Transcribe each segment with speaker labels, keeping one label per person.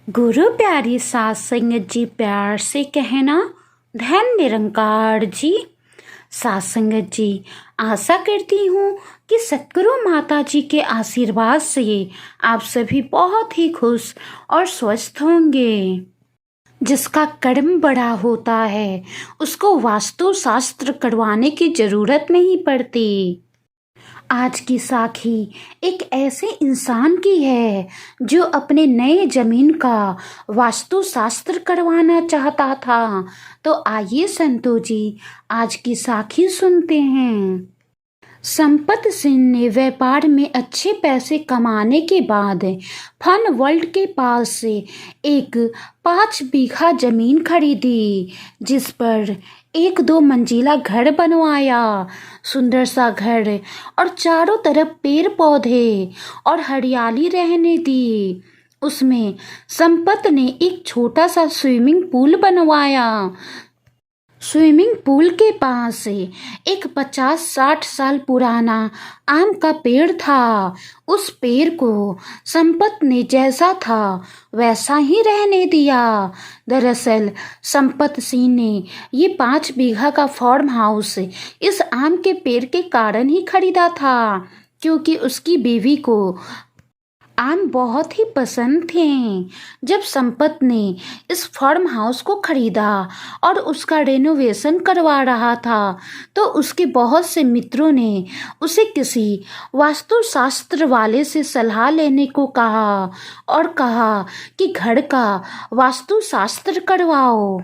Speaker 1: गुरु प्यारी सात संगत जी प्यार से कहना, धन निरंकार जी। सात संगत जी, आशा करती हूँ कि सतगुरु माता जी के आशीर्वाद से आप सभी बहुत ही खुश और स्वस्थ होंगे। जिसका कर्म बड़ा होता है उसको वास्तु शास्त्र करवाने की जरूरत नहीं पड़ती। आज की साखी एक ऐसे इंसान की है जो अपने नए जमीन का वास्तु शास्त्र करवाना चाहता था। तो आइए संतो जी, आज की साखी सुनते हैं। संपत सिंह ने व्यापार में अच्छे पैसे कमाने के बाद फन वर्ल्ड के पास से एक 5 बीघा जमीन खरीदी, जिस पर 1-2 मंजिला घर बनवाया। सुंदर सा घर और चारों तरफ पेड़ पौधे और हरियाली रहने दी। उसमें संपत ने एक छोटा सा स्विमिंग पूल बनवाया। स्विमिंग पूल के पास एक 50-60 साल पुराना आम का पेड़ था। उस पेड़ को संपत ने जैसा था वैसा ही रहने दिया। दरअसल संपत सिंह ने ये 5 बीघा का फार्म हाउस इस आम के पेड़ के कारण ही खरीदा था, क्योंकि उसकी बीवी को आम बहुत ही पसंद थे। जब संपत ने इस फार्म हाउस को खरीदा और उसका रेनोवेशन करवा रहा था, तो उसके बहुत से मित्रों ने उसे किसी वास्तुशास्त्र वाले से सलाह लेने को कहा और कहा कि घर का वास्तुशास्त्र करवाओ।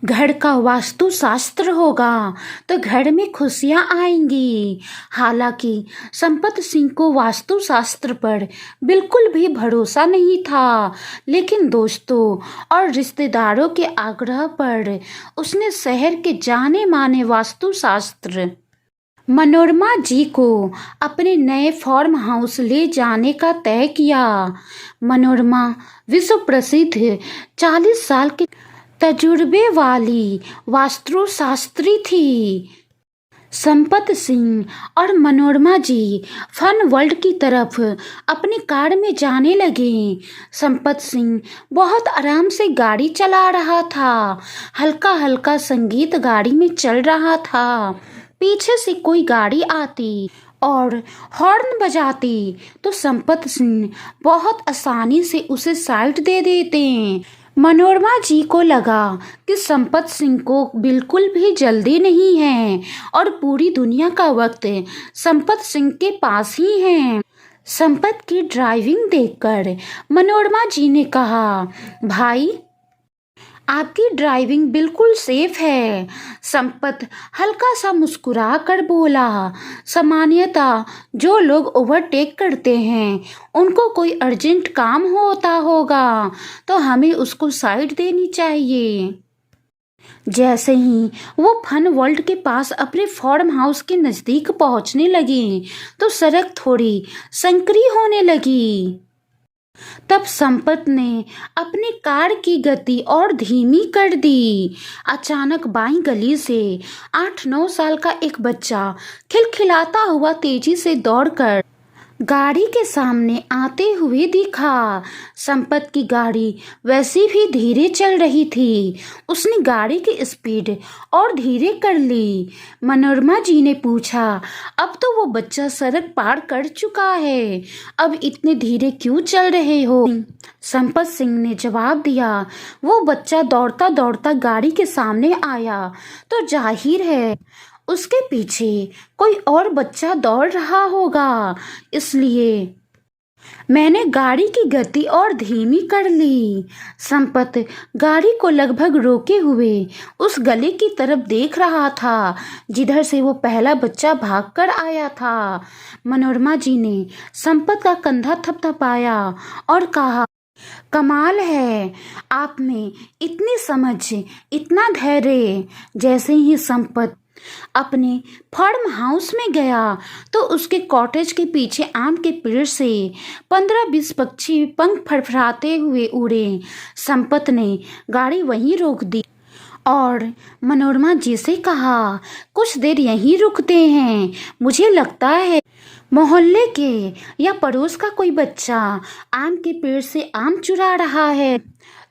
Speaker 1: घर का वास्तु शास्त्र होगा तो घर में खुशियां आएंगी। हालांकि संपत सिंह को वास्तु शास्त्र पर बिल्कुल भी भरोसा नहीं था, लेकिन दोस्तों और रिश्तेदारों के आग्रह पर उसने शहर के जाने माने वास्तु शास्त्र मनोरमा जी को अपने नए फार्म हाउस ले जाने का तय किया। मनोरमा विश्व प्रसिद्ध 40 साल के तजुर्बे वाली वास्तुशास्त्री थी। संपत सिंह और मनोरमा जी फन वर्ल्ड की तरफ अपनी कार में जाने लगे। संपत सिंह बहुत आराम से गाड़ी चला रहा था। हल्का हल्का संगीत गाड़ी में चल रहा था। पीछे से कोई गाड़ी आती और हॉर्न बजाती तो संपत सिंह बहुत आसानी से उसे साइड दे देते। मनोरमा जी को लगा कि संपत सिंह को बिल्कुल भी जल्दी नहीं है और पूरी दुनिया का वक्त संपत सिंह के पास ही है। संपत की ड्राइविंग देखकर मनोरमा जी ने कहा, भाई आपकी ड्राइविंग बिल्कुल सेफ है। संपत हल्का सा मुस्कुरा कर बोला, सामान्यतः जो लोग ओवरटेक करते हैं उनको कोई अर्जेंट काम होता होगा तो हमें उसको साइड देनी चाहिए। जैसे ही वो फन वर्ल्ड के पास अपने फार्म हाउस के नज़दीक पहुंचने लगे तो सड़क थोड़ी संकरी होने लगी। तब संपत ने अपनी कार की गति और धीमी कर दी। अचानक बाईं गली से 8-9 साल का एक बच्चा खिलखिलाता हुआ तेजी से दौड़कर गाड़ी के सामने आते हुए दिखा। संपत की गाड़ी वैसे भी धीरे चल रही थी। उसने गाड़ी की स्पीड और धीरे कर ली। मनोरमा जी ने पूछा, अब तो वो बच्चा सड़क पार कर चुका है, अब इतने धीरे क्यों चल रहे हो? संपत सिंह ने जवाब दिया, वो बच्चा दौड़ता दौड़ता गाड़ी के सामने आया तो जाहिर है उसके पीछे कोई और बच्चा दौड़ रहा होगा, इसलिए मैंने गाड़ी की गति और धीमी कर ली। संपत गाड़ी को लगभग रोके हुए उस गली की तरफ देख रहा था जिधर से वो पहला बच्चा भागकर आया था। मनोरमा जी ने संपत का कंधा थपथपाया और कहा, कमाल है आप में इतनी समझ, इतना धैर्य। जैसे ही संपत अपने फार्म हाउस में गया तो उसके कॉटेज के पीछे आम के पेड़ से 15-20 पक्षी पंख फड़फड़ाते हुए उड़े। संपत ने गाड़ी वहीं रोक दी और मनोरमा जी से कहा, कुछ देर यहीं रुकते हैं, मुझे लगता है मोहल्ले के या पड़ोस का कोई बच्चा आम के पेड़ से आम चुरा रहा है,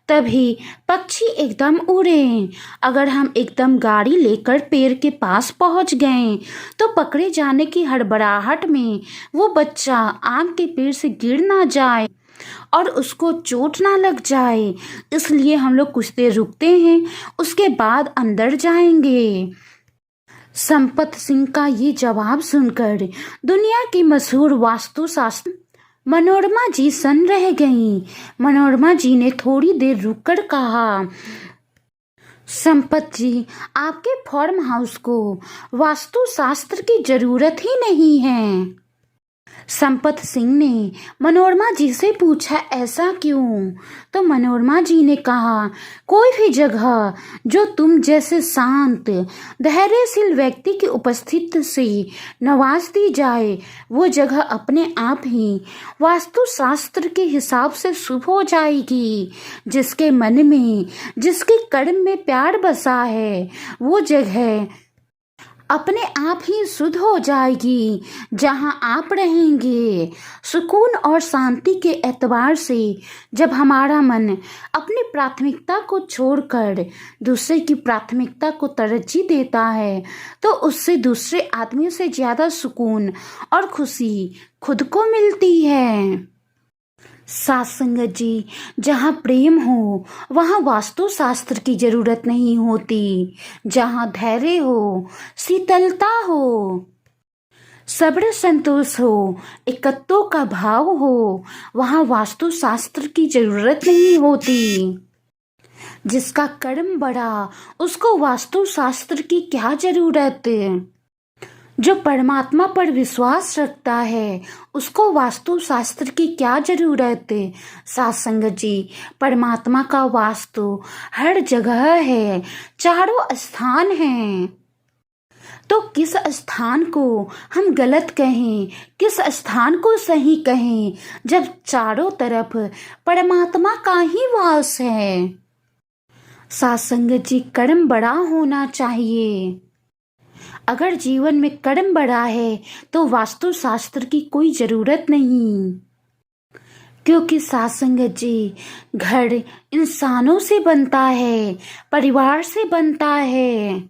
Speaker 1: तभी पक्षी एकदम उड़े। अगर हम एकदम गाड़ी लेकर पेड़ के पास पहुंच गए तो पकड़े जाने की हड़बड़ाहट में वो बच्चा आम के पेड़ से गिर ना जाए और उसको चोट ना लग जाए, इसलिए हम लोग कुछ देर रुकते हैं, उसके बाद अंदर जाएंगे। संपत सिंह का ये जवाब सुनकर दुनिया की मशहूर वास्तुशास्त्री मनोरमा जी सन रह गईं। मनोरमा जी ने थोड़ी देर रुककर कहा, संपत जी, आपके फार्म हाउस को वास्तुशास्त्र की जरूरत ही नहीं है। संपत सिंह ने मनोरमा जी से पूछा, ऐसा क्यों? तो मनोरमा जी ने कहा, कोई भी जगह जो तुम जैसे शांत धैर्यशील व्यक्ति की उपस्थिति से नवाज दी जाए, वो जगह अपने आप ही वास्तुशास्त्र के हिसाब से शुभ हो जाएगी। जिसके मन में, जिसके कर्म में प्यार बसा है, वो जगह अपने आप ही शुद्ध हो जाएगी। जहाँ आप रहेंगे, सुकून और शांति के एतबार से जब हमारा मन अपनी प्राथमिकता को छोड़कर दूसरे की प्राथमिकता को तरजीह देता है, तो उससे दूसरे आदमी से ज़्यादा सुकून और खुशी खुद को मिलती है। साथ संगत जी, जहाँ प्रेम हो वहाँ वास्तुशास्त्र की जरूरत नहीं होती। जहाँ धैर्य हो, शीतलता हो, सब्र संतोष हो, एकत्व का भाव हो, वहाँ वास्तुशास्त्र की जरूरत नहीं होती। जिसका कर्म बड़ा, उसको वास्तुशास्त्र की क्या जरूरत? जो परमात्मा पर विश्वास रखता है, उसको वास्तुशास्त्र की क्या जरूरत? साथ संगत जी, परमात्मा का वास्तु हर जगह है, चारों स्थान हैं। तो किस स्थान को हम गलत कहें, किस स्थान को सही कहें, जब चारों तरफ परमात्मा का ही वास है। साथ संगत जी, कर्म बड़ा होना चाहिए। अगर जीवन में कर्म बड़ा है तो वास्तुशास्त्र की कोई जरूरत नहीं, क्योंकि साथ संगत जी, घर इंसानों से बनता है, परिवार से बनता है,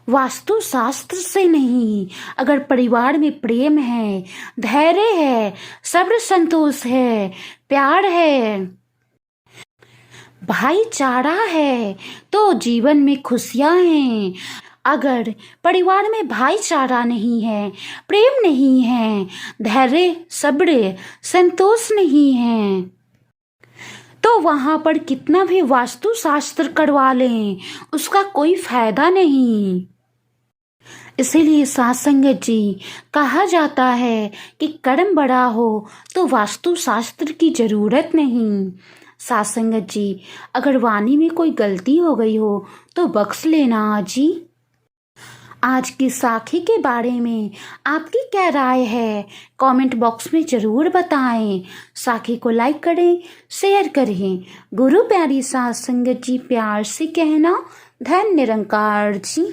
Speaker 1: वास्तुशास्त्र से नहीं। अगर परिवार में प्रेम है, धैर्य है, सब्र संतोष है, प्यार है, भाईचारा है, तो जीवन में खुशियां हैं। अगर परिवार में भाईचारा नहीं है, प्रेम नहीं है, धैर्य, सब्र, संतोष नहीं है, तो वहां पर कितना भी वास्तुशास्त्र करवा लें, उसका कोई फायदा नहीं। इसीलिए साथ संगत जी, कहा जाता है कि कर्म बड़ा हो तो वास्तुशास्त्र की जरूरत नहीं। साथ संगत जी, अगर वाणी में कोई गलती हो गई हो तो बख्श लेना जी। आज की साखी के बारे में आपकी क्या राय है, कमेंट बॉक्स में ज़रूर बताएं। साखी को लाइक करें, शेयर करें। गुरु प्यारी साथ संगत जी, प्यार से कहना, धन्य निरंकार जी।